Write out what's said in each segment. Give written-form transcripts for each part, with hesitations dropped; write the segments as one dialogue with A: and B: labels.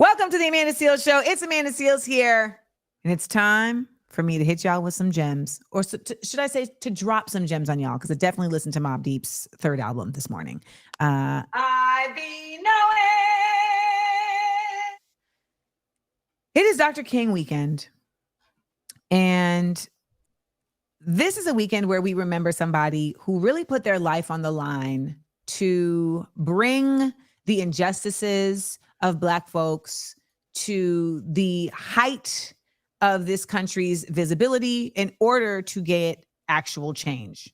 A: Welcome to the Amanda Seales Show. It's Amanda Seales here, and it's time for me to hit y'all with some gems, or should I say to drop some gems on y'all, because I definitely listened to Mobb Deep's third album this morning. I be knowing. It is Dr. King weekend, and this is a weekend where we remember somebody who really put their life on the line to bring the injustices of Black folks to the height of this country's visibility in order to get actual change.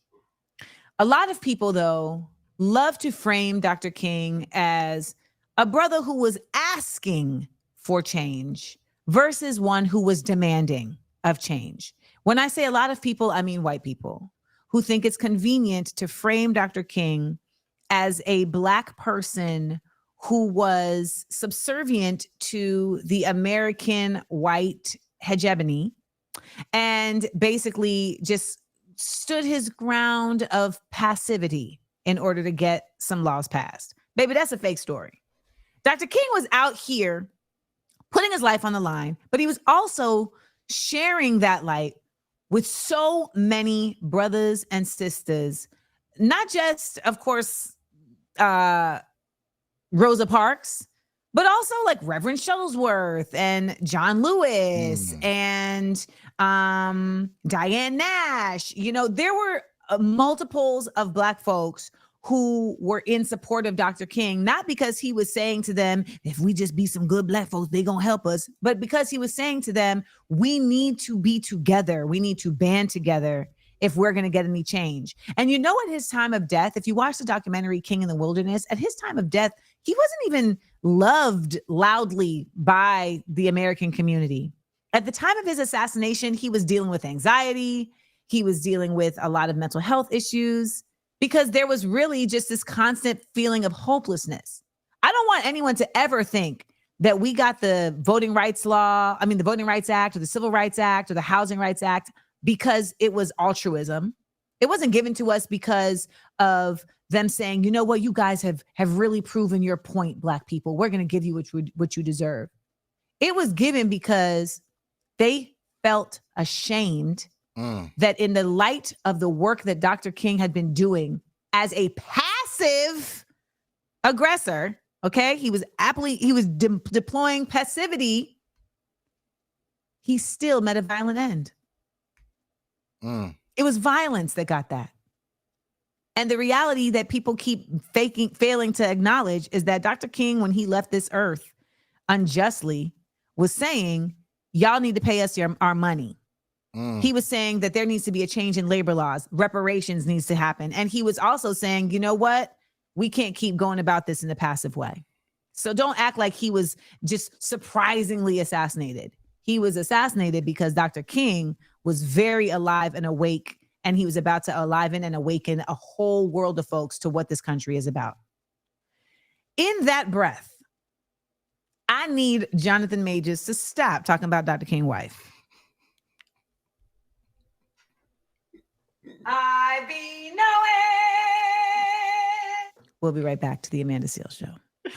A: A lot of people, though, love to frame Dr. King as a brother who was asking for change versus one who was demanding of change. When I say a lot of people, I mean white people who think it's convenient to frame Dr. King as a Black person who was subservient to the American white hegemony and basically just stood his ground of passivity in order to get some laws passed. Baby, that's a fake story. Dr. King was out here putting his life on the line, but he was also sharing that light with so many brothers and sisters, not just, of course, Rosa Parks, but also like Reverend Shuttlesworth and John Lewis and Diane Nash. You know, there were multiples of Black folks who were in support of Dr. King, not because he was saying to them, if we just be some good Black folks, they gonna help us, but because he was saying to them, we need to be together. We need to band together if we're going to get any change. And you know, at his time of death, if you watch the documentary King in the Wilderness, at his time of death, he wasn't even loved loudly by the American community. At the time of his assassination, he was dealing with anxiety. He was dealing with a lot of mental health issues because there was really just this constant feeling of hopelessness. I don't want anyone to ever think that we got the Voting Rights Act or the Civil Rights Act or the Housing Rights Act because it was altruism. It wasn't given to us because of them saying, you know what, you guys have really proven your point, Black people. We're going to give you what you deserve. It was given because they felt ashamed that in the light of the work that Dr. King had been doing as a passive aggressor, okay, he was deploying passivity, he still met a violent end. It was violence that got that. And the reality that people keep failing to acknowledge is that Dr. King, when he left this earth unjustly, was saying, y'all need to pay us our money. He was saying that there needs to be a change in labor laws. Reparations needs to happen. And he was also saying, you know what? We can't keep going about this in a passive way. So don't act like he was just surprisingly assassinated. He was assassinated because Dr. King was very alive and awake, and he was about to aliven and awaken a whole world of folks to what this country is about. In that breath, I need Jonathan Majors to stop talking about Dr. King's wife. I be knowing. We'll be right back to the Amanda Seales Show.